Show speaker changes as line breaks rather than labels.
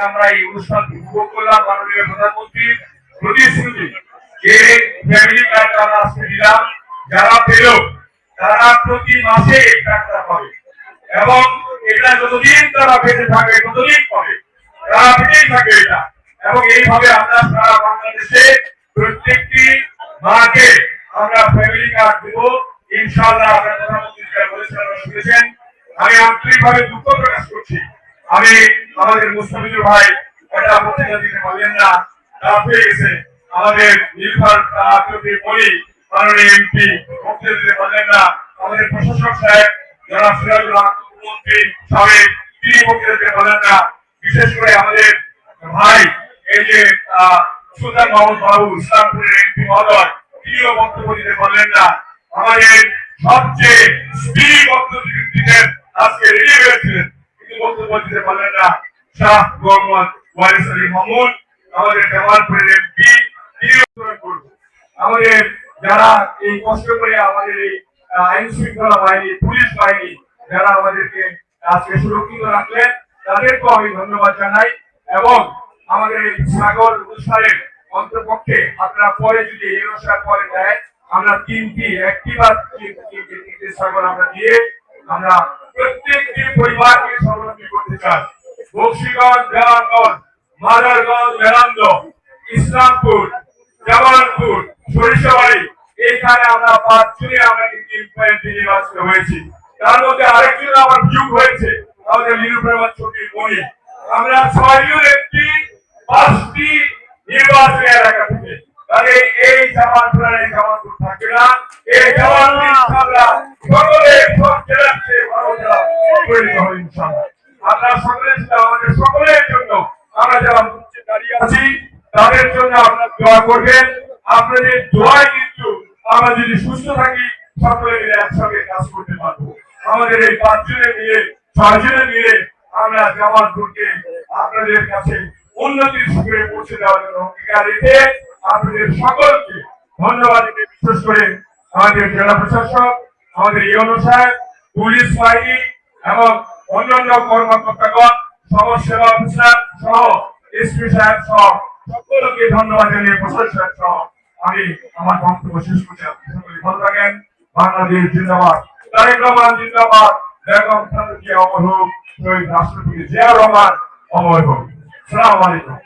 আমরা এই অনুষ্ঠান উপভোগ করলাম মাননীয় প্রধানমন্ত্রীর প্রতিশ্রুতি যে ফ্যামিলি কার্ড আমরা আজকে দিলাম, যারা পেল তারা প্রতি মাসে একটা পাবে এবং এটা যতদিন তারা বেঁচে থাকবে ততদিন পাবে, তারা পেতেই থাকবে এটা। এবং এইভাবে আমরা সারা বাংলাদেশে প্রত্যেকটি মাকে আমরা ফ্যামিলি কার্ড দেব ইনশাআল্লাহ। আপনারা প্রধানমন্ত্রী বলেছেন, শুনেছেন। আমি আন্তরিকভাবে দুঃখ প্রকাশ করছি, আমি আমাদের মুস্তাফিজুর ভাই এটা বক্তৃতা দিতে পারলেন না, রাত হয়ে গেছে। আমাদের নির্ভর বলি মাননীয় এমপি বক্তৃতা দিতে পারলেন না। আমাদের প্রশাসক সাহেব যারা সিরাজুল হক মন্ত্রী সাহেব তিনি বক্তৃতা দিতে পারলেন না। বিশেষ করে আমাদের ভাই এই যে সুলতান মাহমুদ বাবু ইসলামপুরের এমপি মহোদয় তিনিও বক্তব্য দিতে পারলেন না। আমাদের সবচেয়ে স্ত্রী বক্তব্য দিতেন আজকে রেডি হয়েছিলেন কিন্তু বক্তব্য দিতে পারলেন না শাহ মোহাম্মদ ওয়ারিস আলী মামুন, আমাদের জামালপুরের এমপি তিনিও করব। আমাদের যারা এই কষ্ট করে আমাদের এই আইন শৃঙ্খলা বাহিনী পুলিশ বাহিনী যারা আমাদেরকে আজকে সুরক্ষিত রাখলেন তাদেরকেও আমি ধন্যবাদ জানাই। এবং আমাদের এই সাগর অনুষ্ঠানের অন্তপক্ষে আপনারা পরে যদি এই অনুষ্ঠান পরে দেয় আমরা একটি বা তিনটি সাগর আমরা দিয়ে আমরা প্রত্যেকটি পরিবারকে স্বাবলম্বী করতে চাই। বক্সিগঞ্জ, দেওয়ানগঞ্জ, মাদারগঞ্জ, মেলান্দ, ইসলামপুর, জামালপুর, সরিষাবাড়ি এইখানে আমরা 5 জনে আমরা কিন্তু নির্বাচিত হয়েছি। তার মধ্যে আরেকজন আমার বিয়োগ হয়েছে, আমাদের নিরুপমা ছোটির বনি। আমরা 6 জন একটি 5টি নির্বাচনী এলাকা থেকে, তাহলে এই জামালপুরের এই জামালপুর থাকবে না, এই জামালপুর ইনশাআল্লাহ সকলে সব জেলার চেয়ে ভালো জেলা পরিণত হবে ইনশাআল্লাহ। আপনারা সকলে আমাদের সকলের জন্য আমরা যারা দাঁড়িয়ে আছি তাদের জন্য আপনারা দোয়া করবেন। আপনাদের দোয়ায় কিন্তু আমরা যদি সুস্থ থাকি সকলে মিলে একসঙ্গে কাজ করতে পারবো। আমাদের এই 5 জনে মিলে 6 জনে মিলে আমরা জামালপুরকে আপনাদের কাছে উন্নতির শিখরে পৌঁছে দেওয়ার জন্য অঙ্গীকার রেখে আপনাদের সকলকে ধন্যবাদ। বিশেষ করে আমাদের জেলা প্রশাসক, আমাদের ইউনো সাহেব, পুলিশ বাহিনী এবং অন্যান্য কর্মকর্তাগণ, সমাজসেবা অফিসার সহ এসপি সাহেব সহ সকলকে ধন্যবাদ জানিয়ে প্রশাসক সহ আমি আমার বক্তব্য শেষ করছি। আপনি সকলে ভালো থাকেন। বাংলাদেশ জিন্দাবাদ, তারেক রহমান জিন্দাবাদ, বেগম খালেদা জিয়া অমর হোক, শহীদ রাষ্ট্রপতি জিয়া রহমান অমর হোক। আসসালামু আলাইকুম।